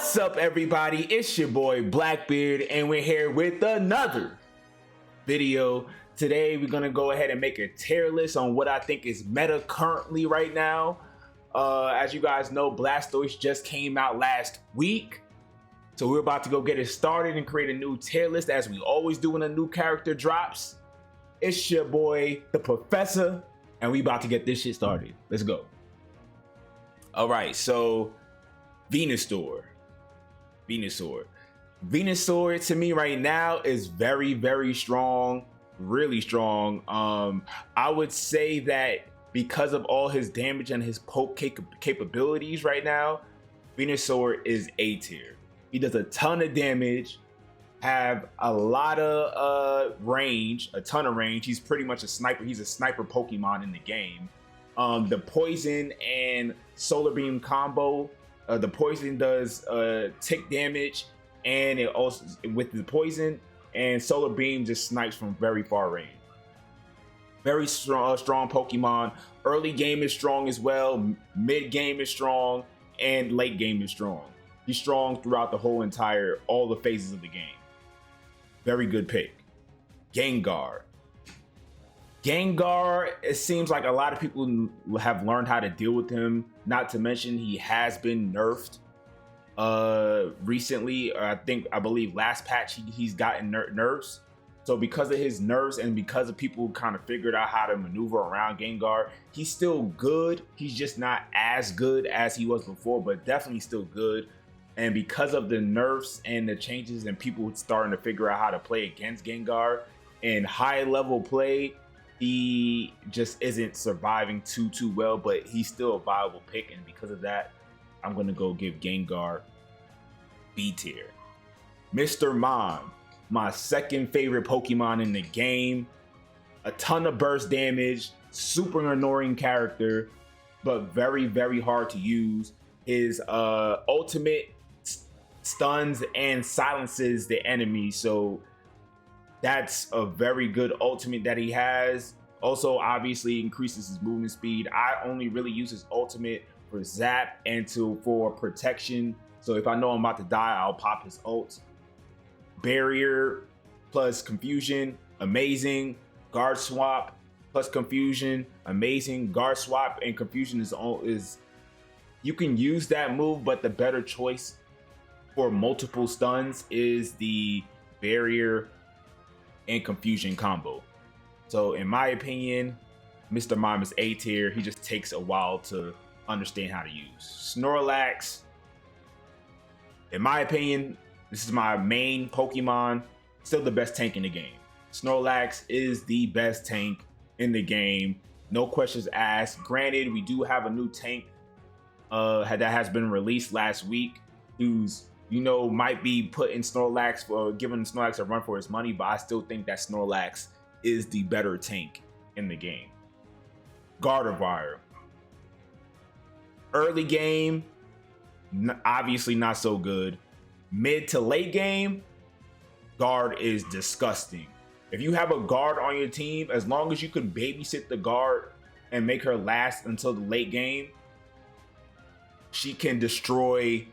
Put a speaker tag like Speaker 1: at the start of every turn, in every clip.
Speaker 1: What's up, everybody? It's your boy Blackbeard, and we're here with another video. Today, we're gonna go ahead and make a tier list on what I think is meta currently right now. As you guys know, Blastoise just came out last week, so we're about to go get it started and create a new tier list, as we always do when a new character drops. It's your boy, the Professor, and we about to get this shit started. Let's go. All right, so Venusaur to me right now is very strong, really strong. I would say that because of all his damage and his poke capabilities right now, Venusaur is A tier. He does a ton of damage, have a lot of range, a ton of range. He's pretty much a sniper. He's a sniper Pokemon in the game. The poison and solar beam combo, the poison does tick damage, and it also, with the poison and solar beam, just snipes from very far range. Very strong Pokemon. Early game is strong as well, mid game is strong, and late game is strong. He's strong throughout the whole all the phases of the game. Very good pick. Gengar, it seems like a lot of people have learned how to deal with him. Not to mention, he has been nerfed recently. I believe last patch he's gotten nerfs. So because of his nerfs and because of people kind of figured out how to maneuver around Gengar, he's still good. He's just not as good as he was before, but definitely still good. And because of the nerfs and the changes and people starting to figure out how to play against Gengar in high level play, he just isn't surviving too well, but he's still a viable pick, and because of that, I'm gonna go give Gengar B tier. Mr. Mime, my second favorite Pokemon in the game. A ton of burst damage, super annoying character, but very hard to use. His ultimate stuns and silences the enemy, so that's a very good ultimate that he has. Also, obviously increases his movement speed. I only really use his ultimate for zap and for protection. So if I know I'm about to die, I'll pop his ult. Barrier plus confusion, amazing. Guard swap plus confusion, amazing. Guard swap and confusion is you can use that move, but the better choice for multiple stuns is the barrier and confusion combo. So in my opinion, Mr. Mime is A tier. He just takes a while to understand how to use. Snorlax, in my opinion, this is my main Pokemon, still the best tank in the game. Snorlax is the best tank in the game, no questions asked. Granted, we do have a new tank that has been released last week, who's might be putting Snorlax for giving Snorlax a run for his money, but I still think that Snorlax is the better tank in the game. Gardevoir, early game, obviously not so good. Mid to late game, Guard is disgusting. If you have a Guard on your team, as long as you can babysit the Guard and make her last until the late game, she can destroy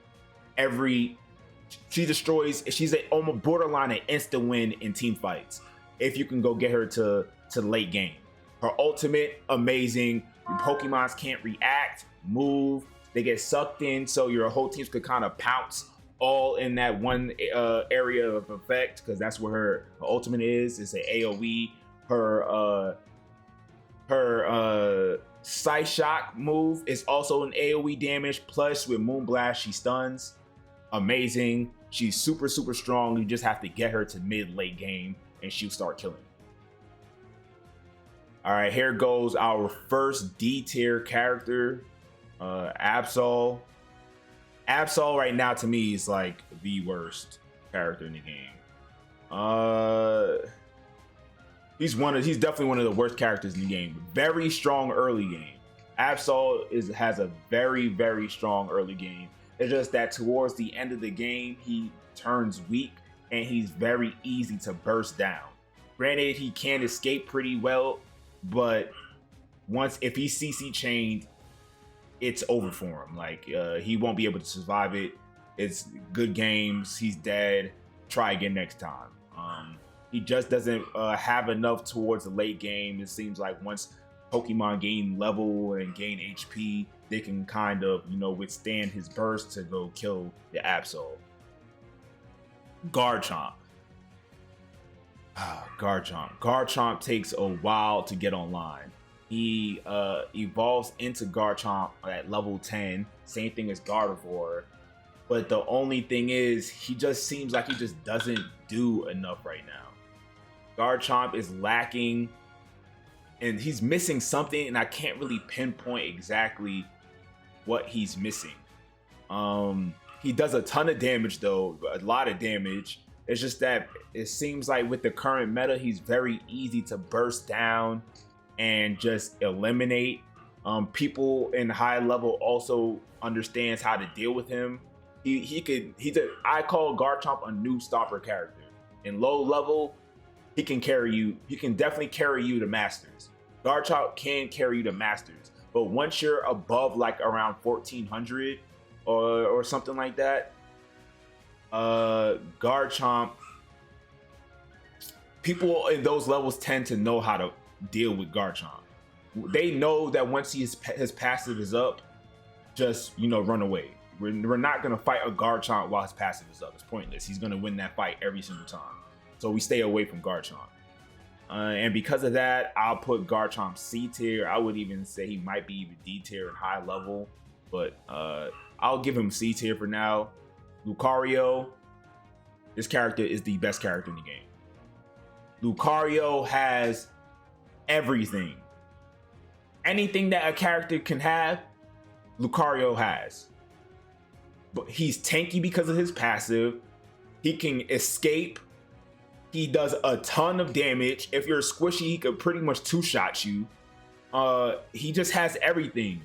Speaker 1: she's almost borderline an instant win in team fights if you can go get her to the late game. Her ultimate, amazing. Your Pokemons can't react, move, they get sucked in, so your whole teams could kind of pounce all in that one area of effect, because that's where her ultimate is. It's an AoE. Her Psyshock move is also an AoE damage, plus with Moonblast she stuns. Amazing. She's super strong. You just have to get her to mid-late game and she'll start killing. All right, here goes our first D tier character, Absol. Absol right now to me is like the worst character in the game. He's definitely one of the worst characters in the game. Very strong early game. Absol has a very strong early game. It's just that towards the end of the game, he turns weak and he's very easy to burst down. Granted, he can escape pretty well, but if he's CC chained, it's over for him. Like he won't be able to survive it. It's good games. He's dead. Try again next time. He just doesn't have enough towards the late game. It seems like once Pokemon gain level and gain HP, they can kind of, withstand his burst to go kill the Absol. Garchomp. Garchomp takes a while to get online. He evolves into Garchomp at level 10. Same thing as Gardevoir. But the only thing is, he just seems like he just doesn't do enough right now. Garchomp is lacking, and he's missing something, and I can't really pinpoint exactly what he's missing. He does a ton of damage, though, a lot of damage. It's just that it seems like with the current meta, he's very easy to burst down and just eliminate. People in high level also understands how to deal with him. I call Garchomp a new stopper character. In low level, he can carry you. He can definitely carry you to Masters. Garchomp can carry you to Masters, but once you're above like around 1400 or something like that, Garchomp, people in those levels tend to know how to deal with Garchomp. They know that once his passive is up, just run away. We're not gonna fight a Garchomp while his passive is up. It's pointless. He's gonna win that fight every single time. So we stay away from Garchomp. And because of that, I'll put Garchomp C tier. I would even say he might be even D tier in high level, but I'll give him C tier for now. Lucario, this character is the best character in the game. Lucario has everything. Anything that a character can have, Lucario has. But he's tanky because of his passive. He can escape. He does a ton of damage. If you're squishy, he could pretty much two-shot you. He just has everything.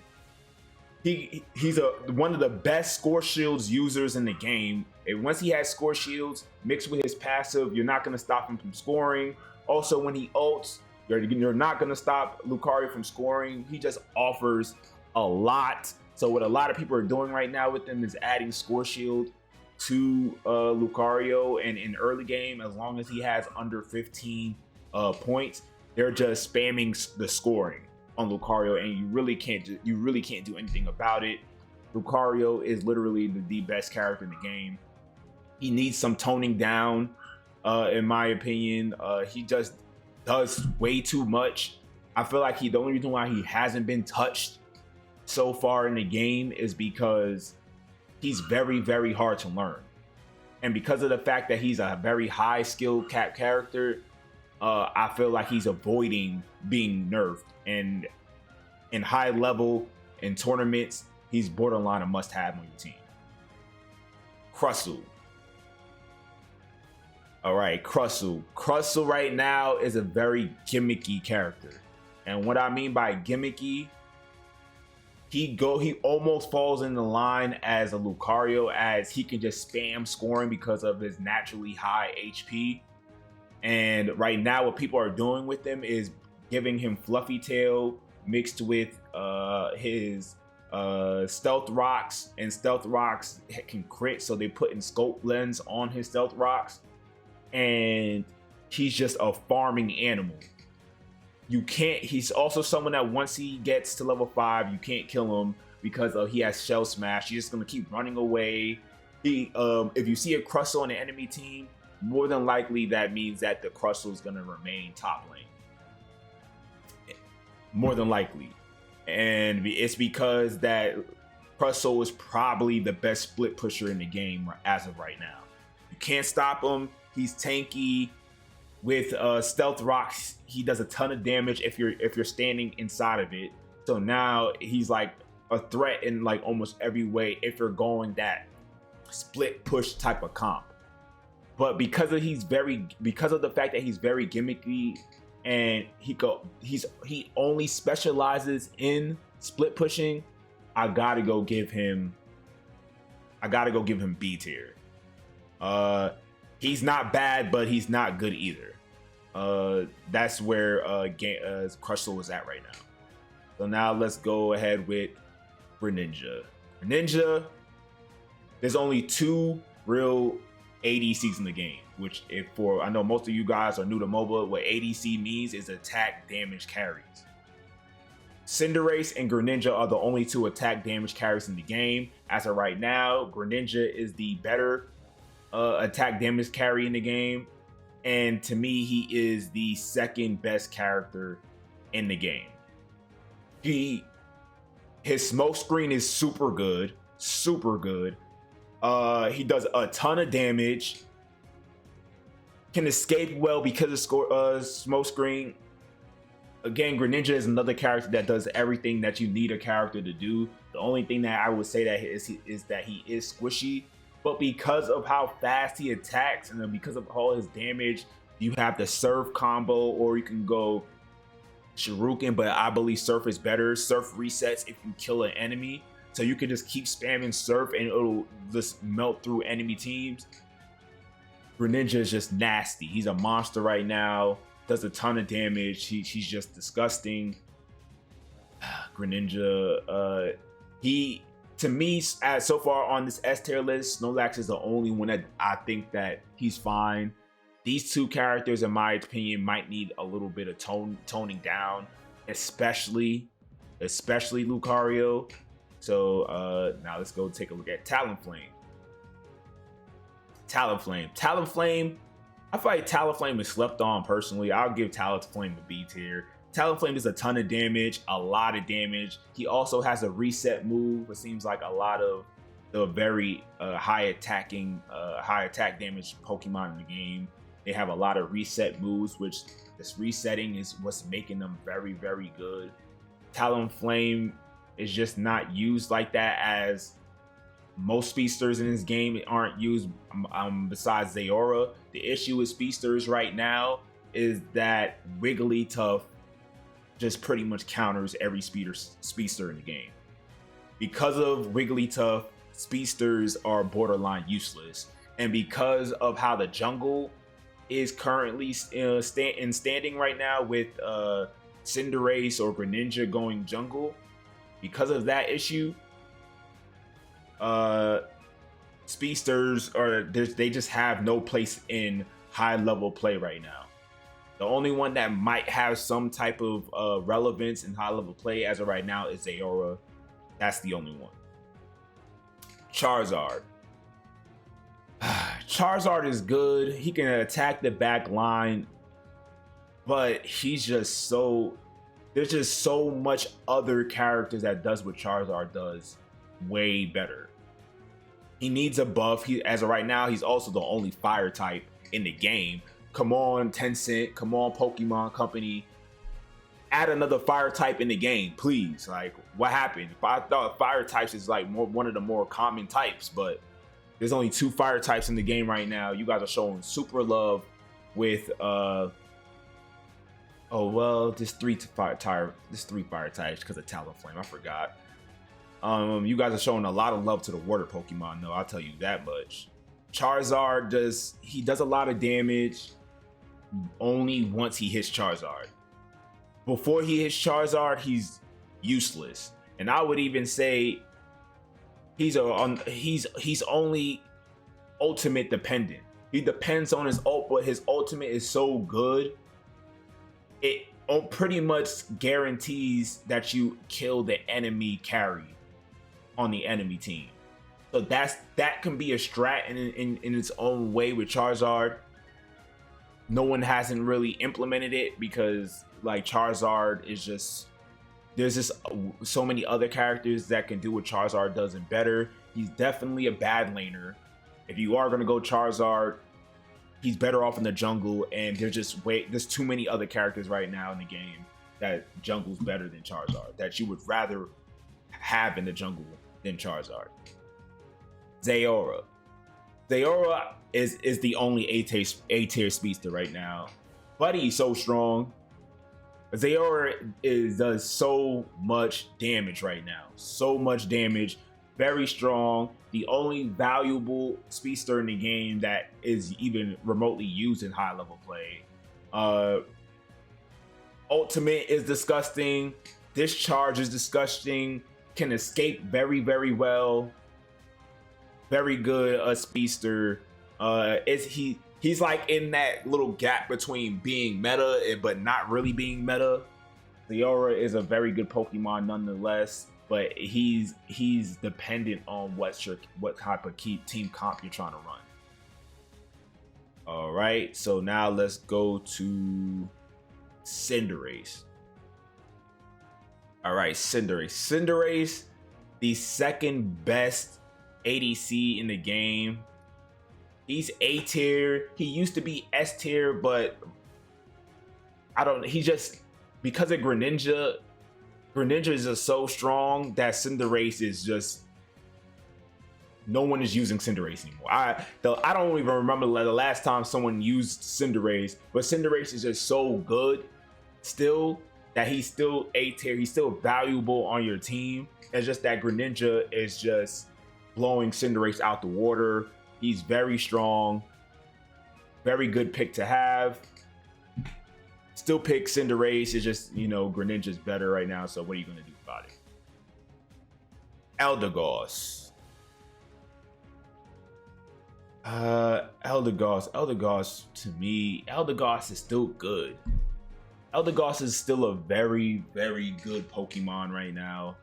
Speaker 1: He's one of the best score shields users in the game. And once he has score shields mixed with his passive, you're not going to stop him from scoring. Also, when he ults, you're not going to stop Lucario from scoring. He just offers a lot. So what a lot of people are doing right now with him is adding score shield to Lucario, and in early game, as long as he has under 15 points, they're just spamming the scoring on Lucario, and you really can't do anything about it. Lucario is literally the best character in the game. He needs some toning down, in my opinion. He just does way too much. I feel like the only reason why he hasn't been touched so far in the game is because he's very, very hard to learn. And because of the fact that he's a very high skill cap character, I feel like he's avoiding being nerfed. And in high level, in tournaments, he's borderline a must-have on your team. Crustle. All right, Crustle. Crustle right now is a very gimmicky character. And what I mean by gimmicky, he almost falls in the line as a Lucario, as he can just spam scoring because of his naturally high HP. And right now what people are doing with him is giving him Fluffy Tail mixed with his Stealth Rocks, and Stealth Rocks can crit, so they put in Scope Lens on his Stealth Rocks, and he's just a farming animal. He's also someone that once he gets to level 5, you can't kill him because he has Shell Smash. You're just gonna keep running away. If you see a Crustle on the enemy team, more than likely that means that the Crustle is gonna remain top lane. More than likely. And it's because that Crustle is probably the best split pusher in the game as of right now. You can't stop him. He's tanky. With Stealth Rocks, he does a ton of damage if you're standing inside of it. So now he's like a threat in like almost every way if you're going that split push type of comp. But because of the fact that he's very gimmicky and he only specializes in split pushing, I gotta go give him B tier. He's not bad, but he's not good either. That's where Crustle is at right now. So now let's go ahead with Greninja. Greninja, there's only 2 real ADCs in the game, which I know most of you guys are new to MOBA, what ADC means is attack damage carries. Cinderace and Greninja are the only 2 attack damage carries in the game. As of right now, Greninja is the better attack damage carry in the game. And to me, he is the second best character in the game. His smoke screen is super good. Super good. He does a ton of damage. Can escape well because of smoke screen. Again, Greninja is another character that does everything that you need a character to do. The only thing that I would say that is that he is squishy. But because of how fast he attacks and then because of all his damage, you have the Surf combo, or you can go Shuriken, but I believe Surf is better. Surf resets if you kill an enemy. So you can just keep spamming Surf and it'll just melt through enemy teams. Greninja is just nasty. He's a monster right now. Does a ton of damage. He's just disgusting. Greninja, to me, so far on this S tier list, Snorlax is the only one that I think that he's fine. These 2 characters, in my opinion, might need a little bit of toning down, especially Lucario. So now let's go take a look at Talonflame. Talonflame. I feel like Talonflame is slept on personally. I'll give Talonflame a B tier. Talonflame does a ton of damage, a lot of damage. He also has a reset move. It seems like a lot of the very high attack damage Pokemon in the game, they have a lot of reset moves, which this resetting is what's making them very, very good. Talonflame is just not used like that, as most speedsters in this game aren't used besides Zayora. The issue with speedsters right now is that Wigglytuff just pretty much counters every speedster in the game. Because of Wigglytuff, speedsters are borderline useless. And because of how the jungle is currently standing right now with Cinderace or Greninja going jungle, because of that issue, speedsters they just have no place in high level play right now. The only one that might have some type of relevance in high level play as of right now is Zayora. That's the only one. Charizard. Charizard is good. He can attack the back line, but there's just so much other characters that does what Charizard does way better. He needs a buff. As of right now, he's also the only fire type in the game. Come on, Tencent. Come on, Pokemon Company. Add another fire type in the game, please. Like, what happened? I thought fire types is like one of the more common types, but there's only 2 fire types in the game right now. You guys are showing super love with just 3 fire types because of Talonflame. I forgot. You guys are showing a lot of love to the water Pokemon, though. I'll tell you that much. Charizard does a lot of damage only once he hits Charizard. Before he hits Charizard, he's useless. And I would even say he's only ultimate dependent. He depends on his ult, but his ultimate is so good, it pretty much guarantees that you kill the enemy carry on the enemy team. So that can be a strat in its own way with Charizard. No one hasn't really implemented it because like Charizard is there's just so many other characters that can do what Charizard does and better. He's definitely a bad laner. If you are gonna go Charizard, he's better off in the jungle, and there's too many other characters right now in the game that jungle's better than Charizard, that you would rather have in the jungle than Charizard. Zayora is the only A-tier speedster right now. Buddy's so strong. Zayora does so much damage right now. So much damage. Very strong. The only valuable speedster in the game that is even remotely used in high level play. Ultimate is disgusting. Discharge is disgusting. Can escape very, very well. very good speedster. He's like in that little gap between being meta but not really being meta. Leora is a very good Pokemon nonetheless, but he's dependent on what type of team comp you're trying to run. All right, so now let's go to Cinderace. All right, Cinderace, the second best ADC in the game. He's A tier. He used to be S tier, but he just, because of Greninja is just so strong that Cinderace is just, no one is using Cinderace anymore. I don't even remember the last time someone used Cinderace, but Cinderace is just so good still that he's still A tier. He's still valuable on your team. It's just that Greninja is just blowing Cinderace out the water. He's very strong, very good pick to have. Still pick Cinderace. It's just, Greninja's better right now, so what are you going to do about it? Eldegoss. Eldegoss, to me, Eldegoss is still good. Eldegoss is still a very, very good Pokemon right now.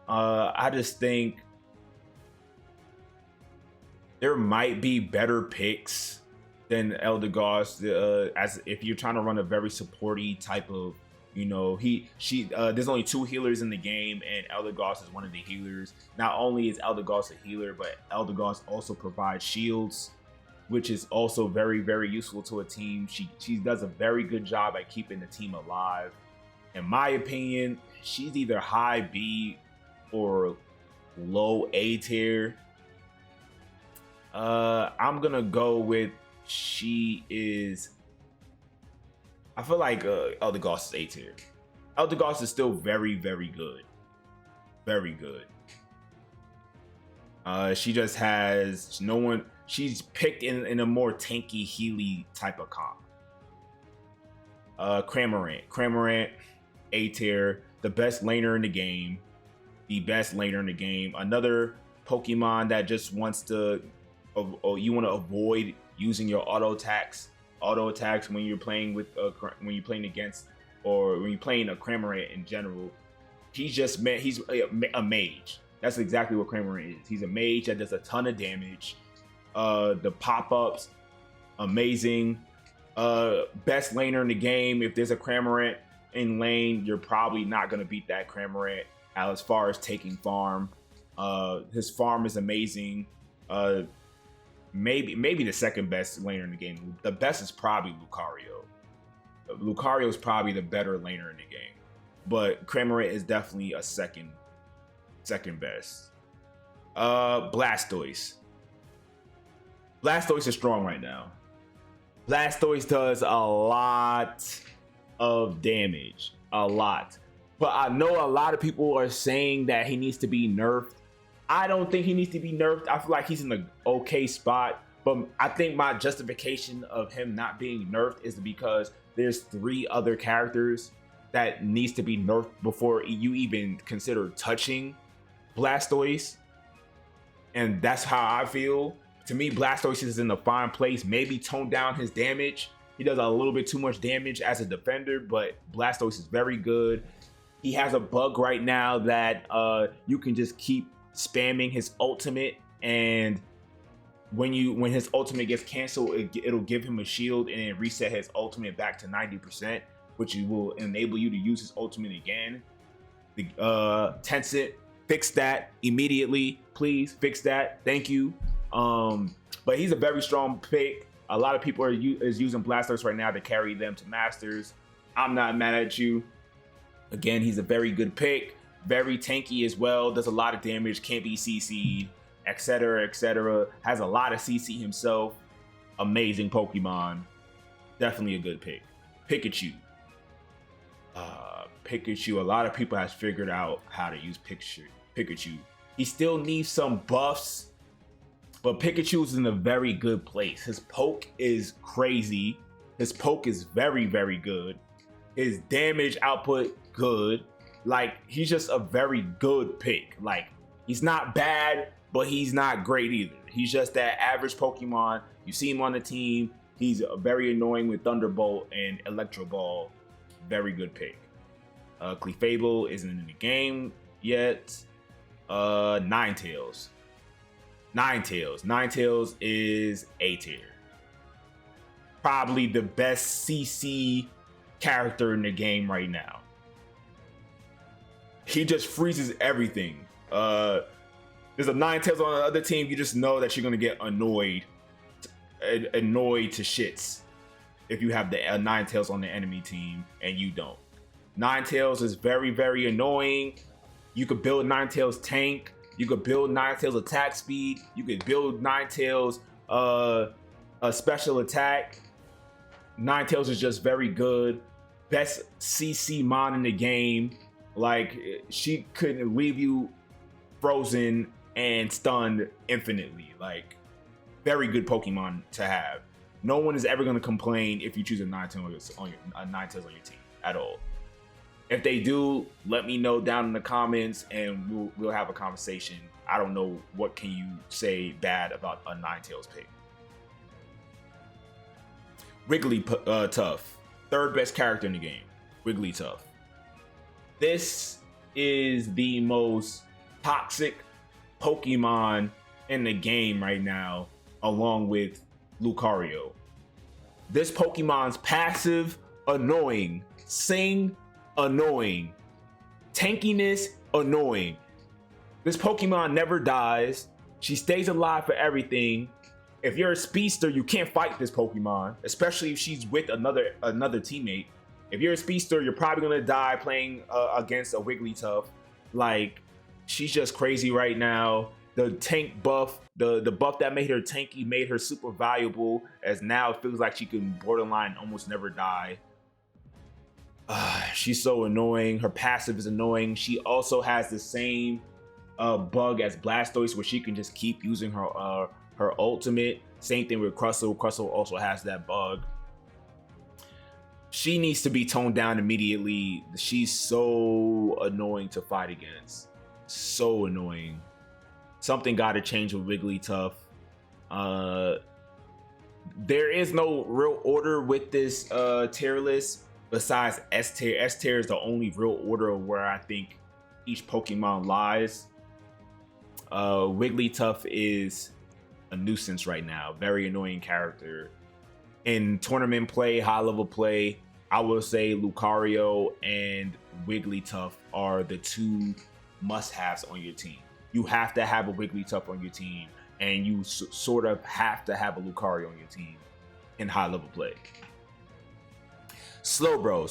Speaker 1: I just think there might be better picks than Eldegoss, as if you're trying to run a very supporty type of, there's only 2 healers in the game, and Eldegoss is one of the healers. Not only is Eldegoss a healer, but Eldegoss also provides shields, which is also very, very useful to a team. She does a very good job at keeping the team alive. In my opinion, she's either high B or low A tier. I'm gonna go with I feel like Eldegoss is A tier. Eldegoss is still very, very good. Very good. She just has she's picked in a more tanky, healy type of comp. Cramorant, A tier, the best laner in the game. Another Pokemon that just wants to, you want to avoid using your auto attacks when you're playing against, or when you're playing a Cramorant in general. He's a mage. That's exactly what Cramorant is. He's a mage that does a ton of damage. The pop-ups, amazing. Best laner in the game. If there's a Cramorant in lane, you're probably not going to beat that Cramorant as far as taking farm. His farm is amazing. Maybe the second best laner in the game. The best is probably Lucario. Lucario is probably the better laner in the game, but Cramorant is definitely a second best. Blastoise. Blastoise is strong right now. Blastoise does a lot of damage, a lot. But I know a lot of people are saying that he needs to be nerfed. I don't think he needs to be nerfed. I feel like he's in an okay spot, but I think my justification of him not being nerfed is because there's 3 other characters that needs to be nerfed before you even consider touching Blastoise. And that's how I feel. To me, Blastoise is in a fine place. Maybe tone down his damage. He does a little bit too much damage as a defender, but Blastoise is very good. He has a bug right now that you can just keep spamming his ultimate, and when his ultimate gets canceled, it'll give him a shield and then reset his ultimate back to 90%, which will enable you to use his ultimate again. Tencent, fix that immediately, please. Fix that, thank you. But he's a very strong pick. A lot of people is using Blastoise right now to carry them to Masters. I'm not mad at you. Again, he's a very good pick. Very tanky as well. Does a lot of damage. Can't be CC'd, etc., etc. Has a lot of CC himself. Amazing Pokemon. Definitely a good pick. Pikachu. Pikachu. A lot of people has figured out how to use Pikachu. He still needs some buffs, but Pikachu's in a very good place. His poke is crazy. His poke is very, very good. His damage output, good. Like, he's just a very good pick. Like, he's not bad, but he's not great either. He's just that average Pokemon. You see him on the team. He's very annoying with Thunderbolt and Electro Ball. Very good pick. Clefable isn't in the game yet. Ninetales. Ninetales is A tier. Probably the best CC character in the game right now. He just freezes everything. There's a Ninetales on the other team. You just know that you're gonna get annoyed to shits if you have the Ninetales on the enemy team and you don't. Ninetales is very, very annoying. You could build Ninetales tank. You could build Ninetales attack speed. You could build Ninetales a special attack. Ninetales is just very good. Best CC mon in the game. Like, she couldn't leave you frozen and stunned infinitely. Like, very good Pokemon to have. No one is ever going to complain if you choose a Ninetales on your team at all. If they do, let me know down in the comments and we'll have a conversation. I don't know what can you say bad about a Ninetales pick. Wigglytuff, third best character in the game. Wigglytuff. This is the most toxic Pokemon in the game right now, along with Lucario. This Pokemon's passive, annoying. Sing, annoying. Tankiness, annoying. This Pokemon never dies. She stays alive for everything. If you're a speedster, you can't fight this Pokemon, especially if she's with another teammate. If you're a speedster, you're probably gonna die playing against a Wigglytuff. Like, she's just crazy right now. The tank buff, the buff that made her tanky made her super valuable, as now it feels like she can borderline almost never die. She's so annoying. Her passive is annoying. She also has the same bug as Blastoise, where she can just keep using her ultimate. Same thing with Crustle. Crustle also has that bug. She needs to be toned down immediately. She's so annoying to fight against. So annoying. Something got to change with Wigglytuff. There is no real order with this tier list besides S tier. S tier is the only real order of where I think each Pokemon lies. Wigglytuff is a nuisance right now. Very annoying character. In tournament play, high level play, I will say Lucario and Wigglytuff are the two must-haves on your team. You have to have a Wigglytuff on your team, and you sort of have to have a Lucario on your team in high level play. Slowbro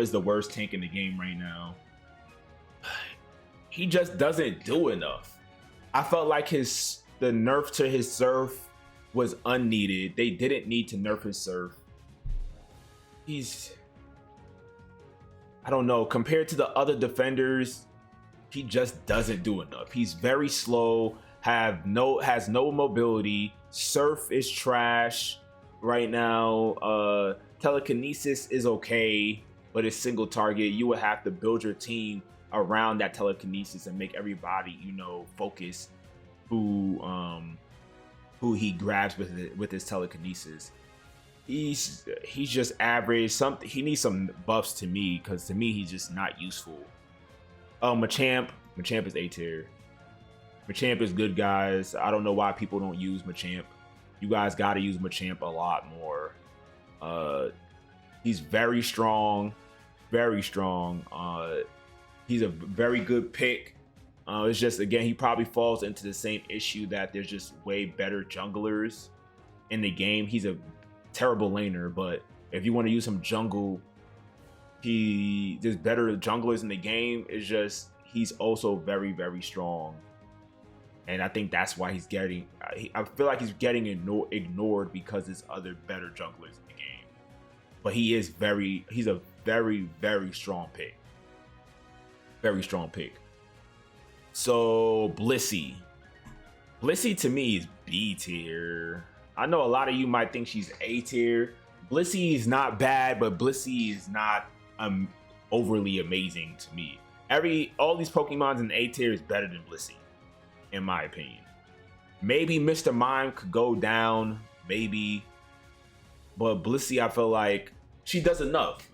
Speaker 1: is the worst tank in the game right now. He just doesn't do enough. I felt like the nerf to his Surf was unneeded. They didn't need to nerf his Surf. I don't know, compared to the other defenders, he just doesn't do enough. He's very slow, has no mobility. Surf is trash right now. Telekinesis is okay, but it's single target. You would have to build your team around that telekinesis and make everybody, focus who he grabs with his telekinesis. He's just average. He needs some buffs to me, because to me he's just not useful. Machamp is A tier. Machamp is good, guys. I don't know why people don't use Machamp. You guys got to use Machamp a lot more. He's very strong, very strong. He's a very good pick. It's just, again, he probably falls into the same issue that there's just way better junglers in the game. He's a terrible laner, but if you want to use some jungle, there's better junglers in the game. It's just, he's also very, very strong. And I think that's why he's getting, I feel like he's getting ignored because there's other better junglers in the game. But he's a very, very strong pick. Very strong pick. So Blissey to me is B tier. I know a lot of you might think she's A tier. Blissey is not bad, but Blissey is not overly amazing to me. all these Pokemons in A tier is better than Blissey, in my opinion. Maybe Mr. Mime could go down, maybe, but Blissey, I feel like she does enough.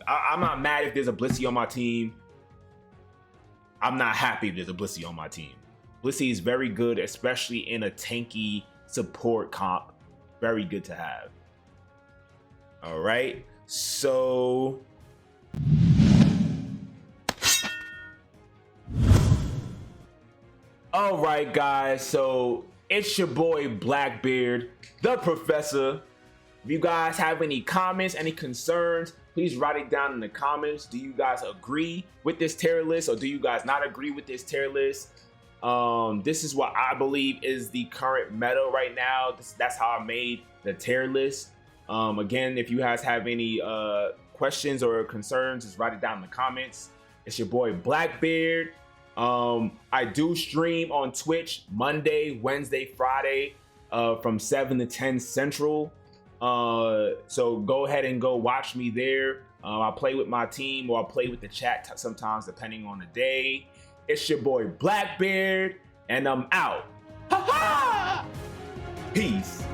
Speaker 1: I'm not mad if there's a Blissey on my team. I'm not happy if there's a Blissey on my team. Blissey is very good, especially in a tanky support comp. Very good to have. All right, so all right, guys, so it's your boy Blackbeard, the Professor. If you guys have any comments, any concerns, please write it down in the comments. Do you guys agree with this tier list, or do you guys not agree with this tier list? This is what I believe is the current meta right now. That's how I made the tier list. Again, if you guys have any questions or concerns, just write it down in the comments. It's your boy Blackbeard. I do stream on Twitch Monday, Wednesday, Friday from 7 to 10 Central. So go ahead and go watch me there. I play with my team, or I play with the chat sometimes, depending on the day. It's your boy Blackbeard, and I'm out. Ha ha! Peace.